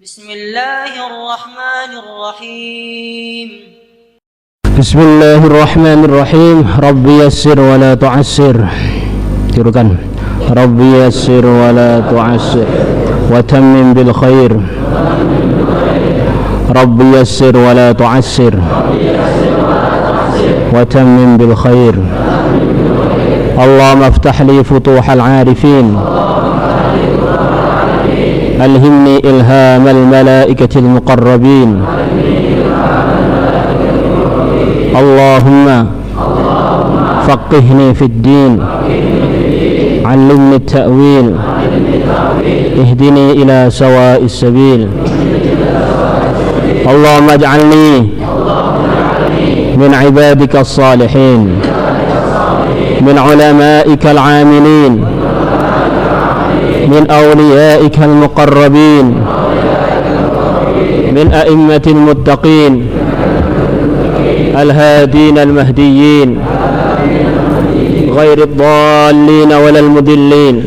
بسم الله الرحمن الرحيم بسم الله الرحمن الرحيم ربي يسر ولا تعسر tirukan ربي يسر ولا تعسر وتمم بالخير ربي يسر ولا تعسر وتمم بالخير اللهم افتح لي فتوح العارفين ألهمني إلهام الملائكة المقربين اللهم فقهني في الدين علمني التأويل اهدني إلى سواء السبيل اللهم اجعلني من عبادك الصالحين من علمائك العاملين من أوليائك المقربين من أئمة المتقين الهادين المهديين غير الضالين ولا المضلين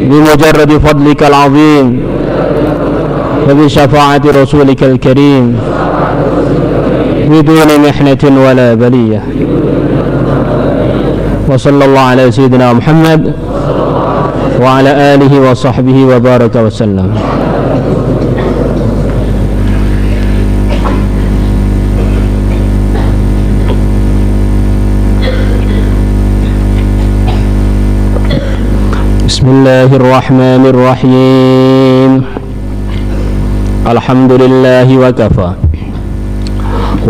بمجرد فضلك العظيم وبشفاعة رسولك الكريم بدون محنة ولا بلية وصلى الله على سيدنا محمد وعلى آله وصحبه وبارك وسلم. بسم الله الرحمن الرحيم الحمد لله وكفى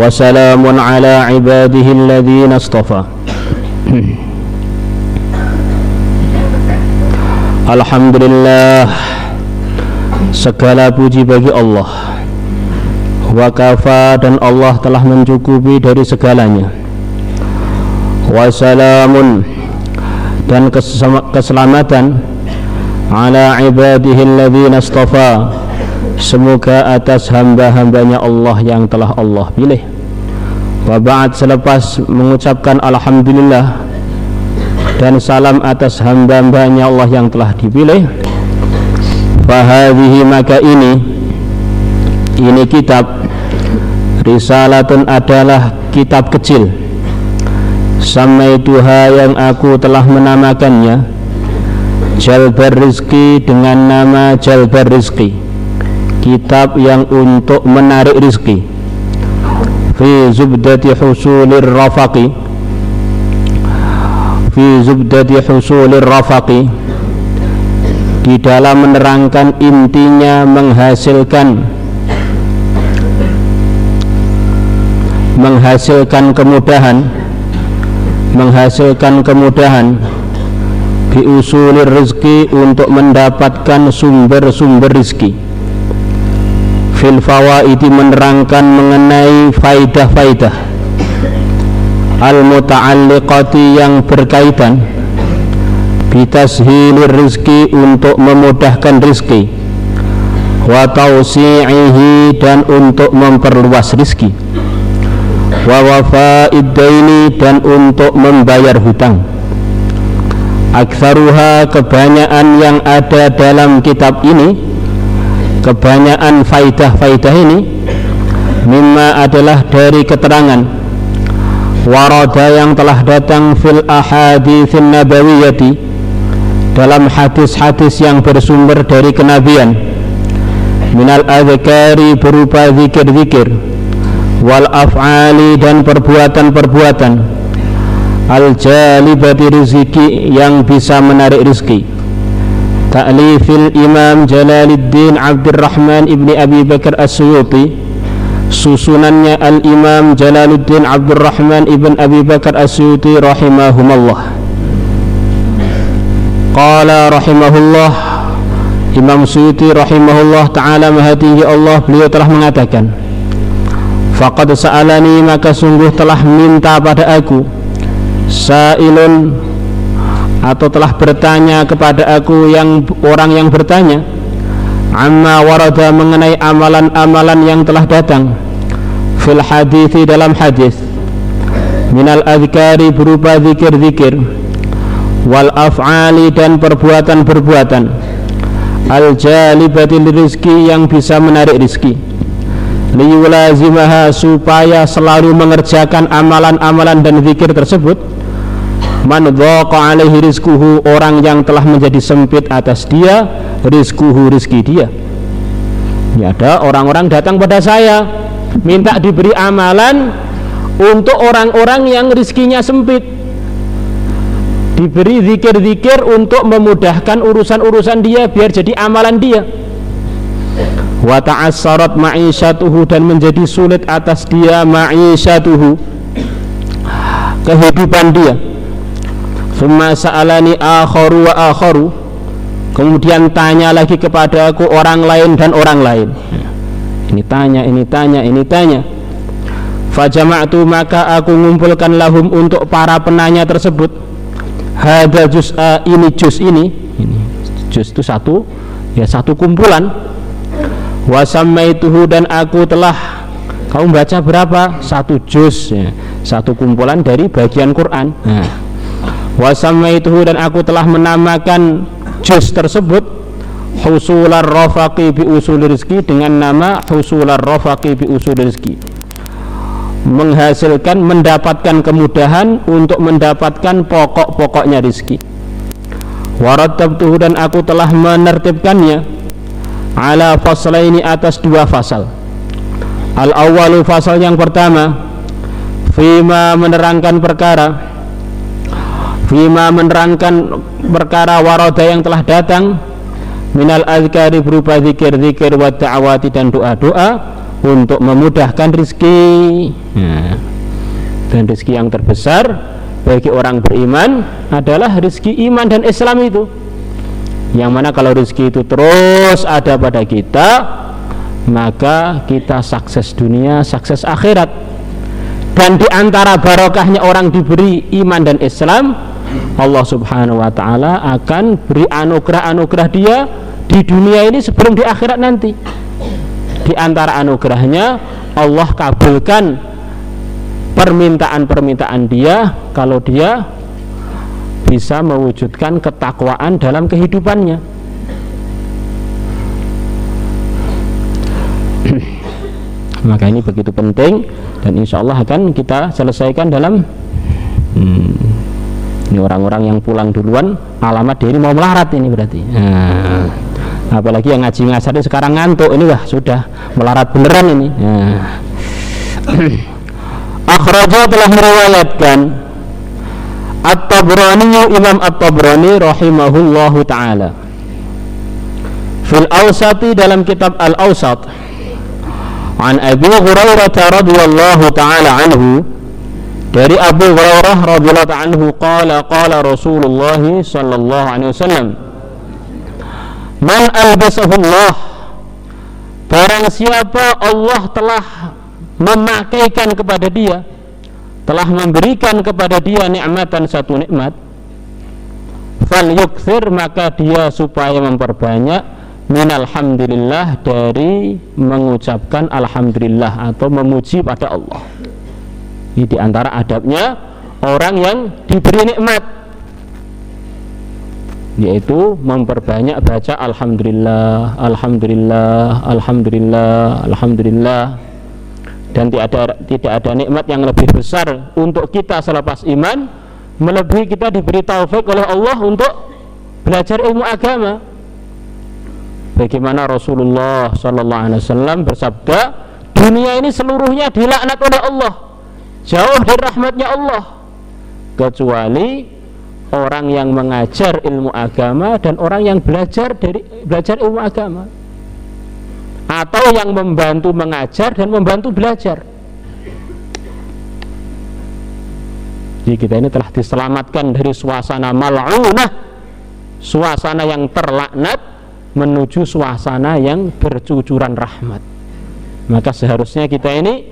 وسلام على عباده الذين اصطفى Alhamdulillah, segala puji bagi Allah. Wa kafa, dan Allah telah mencukupi dari segalanya. Wa salamun, dan keselamatan ala ibadihi alladzina istafa, semoga atas hamba-hambanya Allah yang telah Allah pilih. Wa ba'd, selepas mengucapkan alhamdulillah dan salam atas hamba-hambanya Allah yang telah dipilih, fahadhihi, maka ini kitab risalatun, adalah kitab kecil, samaituha, yang aku telah menamakannya Jalbar Rizki, dengan nama Jalbar Rizki, kitab yang untuk menarik rizki. Fi zubdati husulir rafaqi, fi zubdati husulir rafaqi, di dalam menerangkan intinya menghasilkan kemudahan bi usulir rizki, untuk mendapatkan sumber-sumber rizki. Fil fawaidi, menerangkan mengenai faidah-faidah al-muta'alliqati, yang berkaitan bitashilir rizki, untuk memudahkan rizki, wa tausi'ihi, dan untuk memperluas rizki, wa wafa'id daini, dan untuk membayar hutang. Aktsaruha, kebanyakan yang ada dalam kitab ini, kebanyakan faidah-faidah ini, mimma, adalah dari keterangan warada, yang telah datang fil ahaditsin nabawiyati, dalam hadis-hadis yang bersumber dari kenabian, minal adzkari, berupa zikir-zikir, wal af'ali, dan perbuatan-perbuatan, al jalibati rizki, yang bisa menarik rizki. Ta'lifil Imam Jalaluddin Abdurrahman ibni Abi Bakar As-Suyuti, susunannya Al-Imam Jalaluddin Abdurrahman ibn Abi Bakar As-Suyuti rahimahumullah. Qala rahimahullah, Imam Suyuti rahimahullah ta'ala, maha tinggi Allah, beliau telah mengatakan, faqad sa'alani, maka sungguh telah minta pada aku, sa'ilun, atau telah bertanya kepada aku, orang yang bertanya, amma warada, mengenai amalan-amalan yang telah datang, fil hadithi, dalam hadis, minal adhkari, berupa zikir-zikir, wal af'ali, dan perbuatan-perbuatan, al-jalibati rizki, yang bisa menarik rizki, liyulazimaha, supaya selalu mengerjakan amalan-amalan dan zikir tersebut, man dhaqa alaihi rizquhu, orang yang telah menjadi sempit atas dia rizquhu, rizki dia. Ya, ada orang-orang datang pada saya minta diberi amalan untuk orang-orang yang rizkinya sempit, diberi zikir-zikir untuk memudahkan urusan-urusan dia biar jadi amalan dia. Wa ta'assarat ma'isyatuhu, dan menjadi sulit atas dia ma'isyatuhu, kehidupan dia. Summa sa'alani akharu wa akharu, kemudian tanya lagi kepada aku orang lain dan orang lain. Ini tanya, ini tanya, ini tanya. Fajama'tu, maka aku ngumpulkan lahum, untuk para penanya tersebut, hadza juz'a, ini juz ini juz itu satu, ya satu kumpulan. Wa sammaituhu, dan aku telah, kamu baca berapa? Satu juz, ya, satu kumpulan dari bagian Quran. Nah, wa sammaituhu, dan aku telah menamakan juz tersebut husular rafaqi bi usul rizki, dengan nama husular rafaqi bi usul rizki, menghasilkan, mendapatkan kemudahan untuk mendapatkan pokok-pokoknya rizki. Warattabtuhu, dan aku telah menertibkannya ala faslaini, atas dua fasal. Al awwalu, fasal yang pertama, fima, menerangkan perkara, fima, menerangkan perkara warada, yang telah datang, minal azkari, berupa zikir-zikir, wa da'awati, dan doa-doa untuk memudahkan rizki. Nah, dan rizki yang terbesar bagi orang beriman adalah rizki iman dan Islam itu, yang mana kalau rizki itu terus ada pada kita, maka kita sukses dunia, sukses akhirat. Dan diantara barokahnya orang diberi iman dan Islam, Allah subhanahu wa ta'ala akan beri anugerah-anugerah dia di dunia ini sebelum di akhirat nanti. Di antara anugerahnya, Allah kabulkan permintaan-permintaan dia kalau dia bisa mewujudkan ketakwaan dalam kehidupannya. Maka ini begitu penting, dan insya Allah akan kita selesaikan dalam ini orang-orang yang pulang duluan, alamat dia ini mau melarat ini berarti. Apalagi yang ngaji ngasar sekarang ngantuk, ini wah sudah melarat beneran ini. Akhraja, telah meriwayatkan At-Tabrani, Imam At-Tabrani rahimahullahu ta'ala, fil Awsati, dalam kitab Al-Awsat, an Abi Hurairah radhiyallahu ta'ala anhu, dari Abu Hurairah radhiyallahu ta'ala anhu, qala Rasulullah sallallahu alaihi wasallam, man albasahullah, barang siapa Allah telah memakaikan kepada dia, telah memberikan kepada dia nikmatan, satu nikmat, fal yukthir, maka dia supaya memperbanyak, minalhamdulillah, dari mengucapkan alhamdulillah atau memuji pada Allah. Ini diantara adabnya orang yang diberi nikmat, yaitu memperbanyak baca alhamdulillah, alhamdulillah, alhamdulillah, alhamdulillah. Dan tidak ada nikmat yang lebih besar untuk kita selepas iman, melebihi kita diberi taufik oleh Allah untuk belajar ilmu agama. Bagaimana Rasulullah sallallahu alaihi wasallam bersabda, dunia ini seluruhnya dilaknat oleh Allah, jauh dari rahmatnya Allah, kecuali orang yang mengajar ilmu agama dan orang yang belajar ilmu agama, atau yang membantu mengajar dan membantu belajar. Jadi kita ini telah diselamatkan dari suasana mal'unah, suasana yang terlaknat, menuju suasana yang bercucuran rahmat. Maka seharusnya kita ini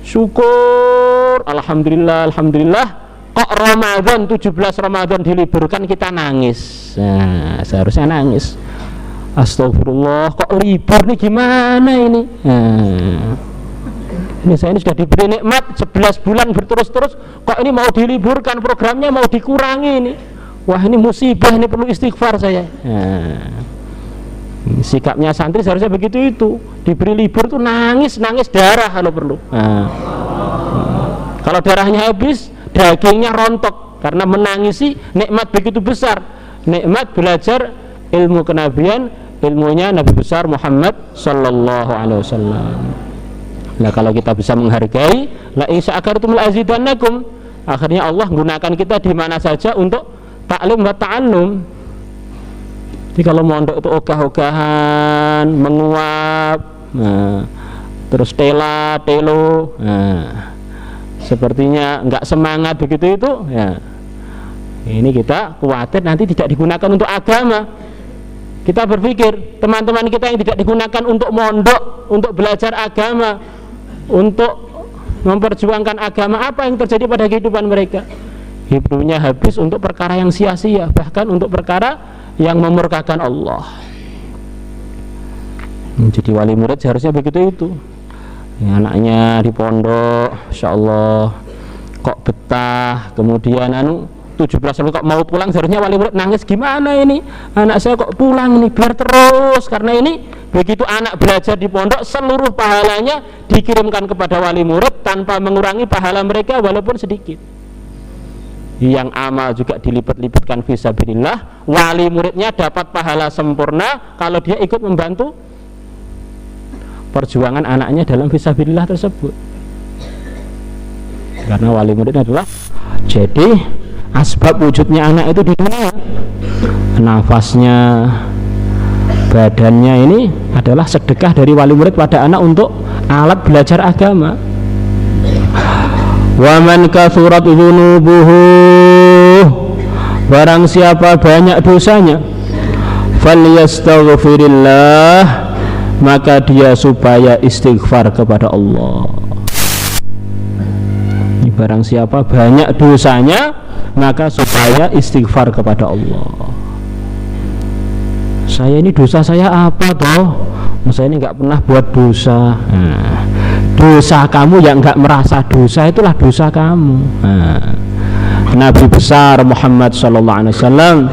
syukur, alhamdulillah, alhamdulillah. Kok Ramadan, 17 Ramadan diliburkan kita nangis? Nah, seharusnya nangis. Astagfirullah, kok libur nih, gimana ini? Ini saya ini sudah diberi nikmat 11 bulan berterus-terus, kok ini mau diliburkan, programnya mau dikurangi ini. Wah, ini musibah, ini perlu istighfar saya. Sikapnya santri seharusnya begitu itu. Diberi libur tuh nangis darah kalau perlu. Kalau darahnya habis, dagingnya rontok karena menangisi nikmat begitu besar. Nikmat belajar ilmu kenabian, ilmunya Nabi besar Muhammad sallallahu alaihi wasallam. Nah, kalau kita bisa menghargai, la in syakartum la azidannakum. Akhirnya Allah menggunakan kita di mana saja untuk taklim wa ta'allum. Jadi kalau mondok itu ogah-ogahan, menguap, terus telo, sepertinya nggak semangat begitu itu, ya. Ini kita khawatir nanti tidak digunakan untuk agama. Kita berpikir teman-teman kita yang tidak digunakan untuk mondok, untuk belajar agama, untuk memperjuangkan agama, apa yang terjadi pada kehidupan mereka? Hidupnya habis untuk perkara yang sia-sia, bahkan untuk perkara yang memurkakan Allah. Jadi wali murid seharusnya begitu itu. Ya, anaknya di pondok, insya Allah kok betah, kemudian 17 tahun kok mau pulang, seharusnya wali murid nangis, gimana ini anak saya kok pulang nih, biar terus. Karena ini begitu anak belajar di pondok, seluruh pahalanya dikirimkan kepada wali murid tanpa mengurangi pahala mereka walaupun sedikit. Yang amal juga dilipat-lipatkan fisabilillah, wali muridnya dapat pahala sempurna kalau dia ikut membantu perjuangan anaknya dalam fisabilillah tersebut. Karena wali murid adalah jadi asbab wujudnya anak itu di dunia. Nafasnya, badannya ini adalah sedekah dari wali murid pada anak untuk alat belajar agama. Wa man kathurat dzunubuhu, barang siapa banyak dosanya, falyastaghfirillah, maka dia supaya istighfar kepada Allah. Barang siapa banyak dosanya, maka supaya istighfar kepada Allah. Saya ini dosa saya apa toh? Saya ini nggak pernah buat dosa. Dosa kamu yang nggak merasa dosa, itulah dosa kamu. Nabi besar Muhammad sallallahu alaihi wasallam,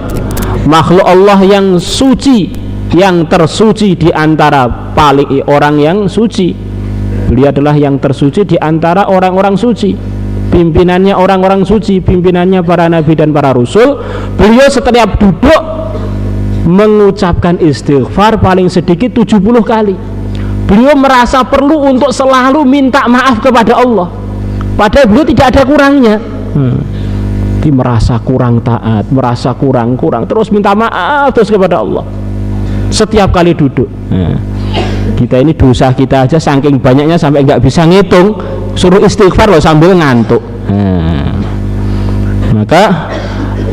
makhluk Allah yang suci, yang tersuci di antara paling orang yang suci. Beliau adalah yang tersuci di antara orang-orang suci. Pimpinannya orang-orang suci, pimpinannya para nabi dan para rasul. Beliau setiap duduk mengucapkan istighfar paling sedikit 70 kali. Beliau merasa perlu untuk selalu minta maaf kepada Allah, padahal beliau tidak ada kurangnya. Dia merasa kurang taat, merasa kurang, terus minta maaf terus kepada Allah setiap kali duduk. Kita ini dosa kita aja saking banyaknya sampai nggak bisa ngitung, suruh istighfar loh sambil ngantuk. Maka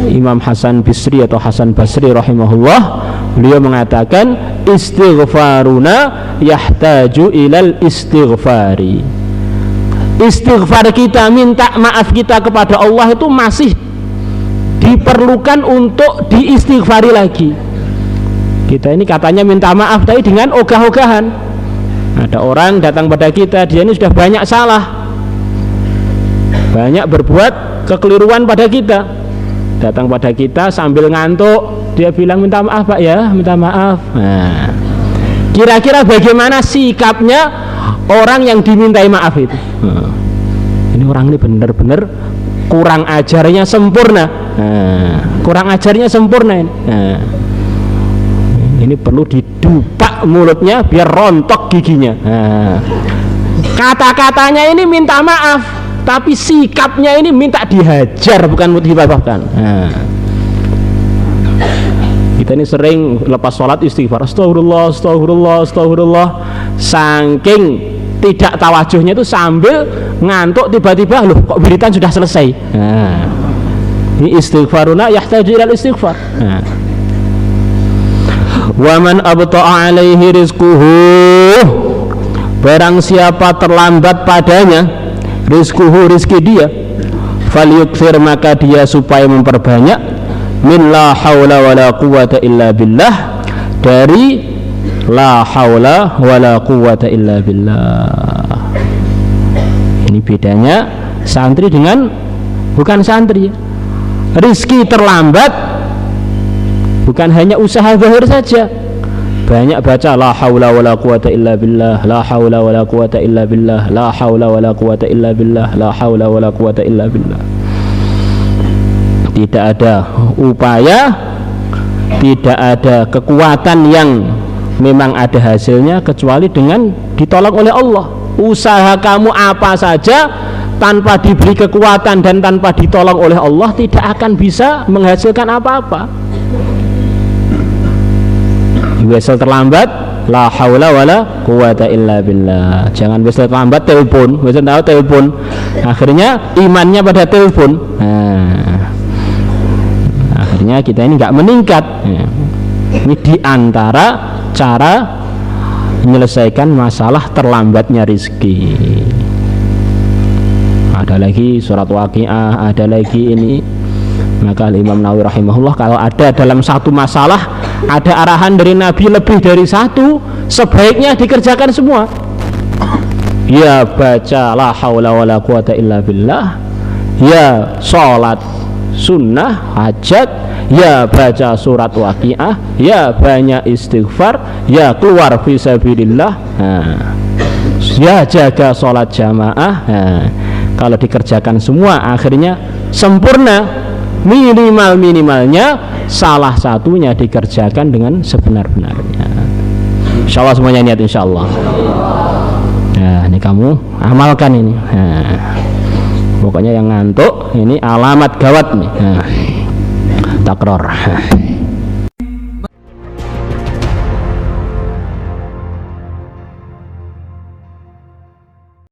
Imam Hasan Bisri atau Hasan Basri rahimahullah, beliau mengatakan istighfaruna yahtaju ilal istighfari. Istighfar kita, minta maaf kita kepada Allah itu masih diperlukan untuk diistighfari lagi. Kita ini katanya minta maaf tapi dengan ogah-ogahan. Ada orang datang pada kita, dia ini sudah banyak salah, banyak berbuat kekeliruan pada kita, datang pada kita sambil ngantuk, dia bilang minta maaf Pak ya, minta maaf. Kira-kira bagaimana sikapnya orang yang dimintai maaf itu? Ini orang ini benar-benar kurang ajarnya sempurna. Kurang ajarnya sempurna ini. Ini perlu didupak mulutnya biar rontok giginya. Kata-katanya ini minta maaf, tapi sikapnya ini minta dihajar, bukan dimaafkan. Kita ini sering lepas sholat istighfar, astagfirullah, astagfirullah, astagfirullah, saking tidak tawajuhnya itu sambil ngantuk, tiba-tiba loh kok wiridan sudah selesai. Ini istighfaruna yahtaju ilal istighfar. Wa man abta'a alaihi rizquhu, barang siapa terlambat padanya rizquhu, rizki dia, falyukthir, maka dia supaya memperbanyak min la haula wala quwata illa billah, dari la haula wala quwata illa billah. Ini bedanya santri dengan bukan santri. Rizki terlambat bukan hanya usaha zahir saja, banyak baca la haula wala quwata illa billah, la haula wala quwata illa billah, la haula wala quwata illa billah, la haula wala quwata illa billah. Tidak ada upaya, tidak ada kekuatan yang memang ada hasilnya kecuali dengan ditolong oleh Allah. Usaha kamu apa saja tanpa diberi kekuatan dan tanpa ditolong oleh Allah tidak akan bisa menghasilkan apa-apa. Wesel terlambat, la haula wala quwata illa billah. Jangan wesel terlambat telepon, wesel tahu telepon. Akhirnya imannya pada telepon. Akhirnya kita ini nggak meningkat. Ini diantara cara menyelesaikan masalah terlambatnya rizki. Ada lagi surat Waqiah, ada lagi ini. Maka Imam Nawawi rahimahullah, kalau ada dalam satu masalah ada arahan dari Nabi lebih dari satu, sebaiknya dikerjakan semua. Ya baca la haula wala quwata illa billah, ya sholat sunnah hajat, ya baca surat Waqiah, ya banyak istighfar, ya keluar fisabilillah, ya jaga sholat jamaah. Kalau dikerjakan semua akhirnya sempurna. Minimalnya salah satunya dikerjakan dengan sebenar-benarnya. Insyaallah semuanya niat insyaallah. Nah, ini kamu amalkan ini. Pokoknya yang ngantuk ini alamat gawat nih. Takror.